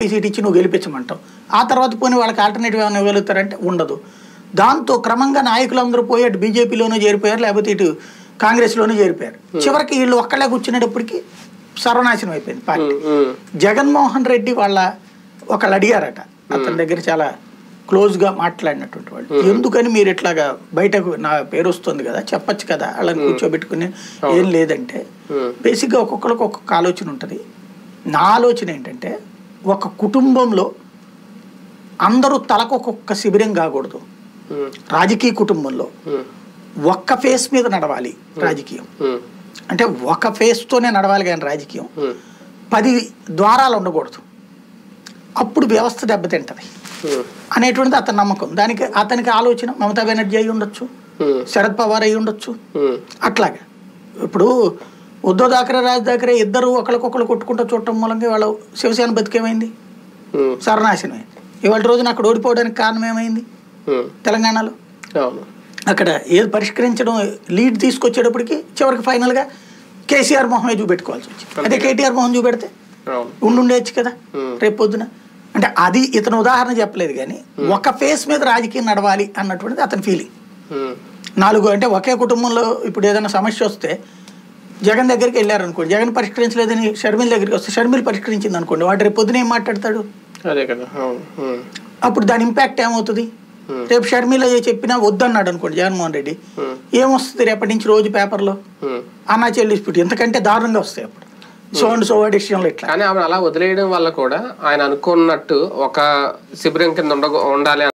Seat ఇచ్చి నువ్వు గెలిపించమంటావు. ఆ తర్వాత పోనీ వాళ్ళకి ఆల్టర్నేటివ్ ఏమైనా ఇవ్వగలుగుతారంటే ఉండదు. దాంతో క్రమంగా నాయకులందరూ పోయి అటు బీజేపీలోనూ చేరిపోయారు, లేకపోతే ఇటు కాంగ్రెస్లోనూ చేరిపోయారు. చివరికి వీళ్ళు ఒక్కళ్ళే కూర్చునేటప్పటికి సర్వనాశనం అయిపోయింది పార్టీ. జగన్మోహన్ రెడ్డి వాళ్ళ ఒకళ్ళు అడిగారట, అతని దగ్గర చాలా క్లోజ్గా మాట్లాడినటువంటి వాళ్ళు, ఎందుకని మీరు ఇట్లాగా బయటకు నా పేరు వస్తుంది కదా చెప్పచ్చు కదా వాళ్ళని కూర్చోబెట్టుకుని. ఏం లేదంటే బేసిక్గా ఒక్కొక్కరికి ఒక్కొక్క ఆలోచన ఉంటుంది. నా ఆలోచన ఏంటంటే ఒక కుటుంబంలో అందరూ తలకొక్కొక్క శిబిరం కాకూడదు. రాజకీయ కుటుంబంలో ఒక్క ఫేస్ మీద నడవాలి రాజకీయం. అంటే ఒక ఫేస్తోనే నడవాలి కానీ రాజకీయం 10 ద్వారాలు ఉండకూడదు. అప్పుడు వ్యవస్థ దెబ్బతింటది అనేటువంటిది అతని నమ్మకం. దానికి అతనికి ఆలోచన మమతా బెనర్జీ అయి ఉండొచ్చు, శరద్ పవార్ అయి ఉండొచ్చు. అట్లాగే ఇప్పుడు ఉద్ధవ్ థాకరే, రాజ్ థాకరే ఇద్దరు ఒకరికొకరు కొట్టుకుంటూ చూడటం మూలంగా వాళ్ళ శివసేన బతికేమైంది, సర్వనాశనం అయింది. ఇవాళ రోజున అక్కడ ఓడిపోవడానికి కారణం ఏమైంది? తెలంగాణలో అక్కడ ఏది పరిష్కరించడం లీడ్ తీసుకొచ్చేటప్పటికి చివరికి ఫైనల్గా కేసీఆర్ మొహమే చూపెట్టుకోవాల్సి వచ్చింది. అదే కేటీఆర్ మొహం చూపెడితే ఉండుండేచ్చు కదా రేపు పొద్దున. అంటే అది ఇతను ఉదాహరణ చెప్పలేదు కానీ ఒక ఫేస్ మీద రాజకీయం నడవాలి అన్నటువంటిది అతని ఫీలింగ్. 4 అంటే ఒకే కుటుంబంలో ఇప్పుడు ఏదైనా సమస్య వస్తే జగన్ దగ్గరికి వెళ్ళారు అనుకోండి, జగన్ పరిష్కరించలేదని షర్మిల దగ్గరికి వస్తే షర్మిల పరిష్కరించింది అనుకోండి, వాడు రేపు పొద్దున ఏం మాట్లాడతాడు? అప్పుడు దాని ఇంపాక్ట్ ఏమవుతుంది? రేపు షర్మిల చెప్పినా వద్దన్నాడు అనుకోండి జగన్మోహన్ రెడ్డి, ఏమొస్తుంది రేపటి నుంచి రోజు పేపర్లో? అన్నా చెల్లి డిస్ప్యూట్ ఎంతకంటే దారుణంగా వస్తాయి అప్పుడు. సో డిసిషన్లు ఇట్లా. కానీ ఆమె అలా వదిలేయడం వల్ల కూడా ఆయన అనుకున్నట్టు ఒక శిబిరం కింద ఉండాలి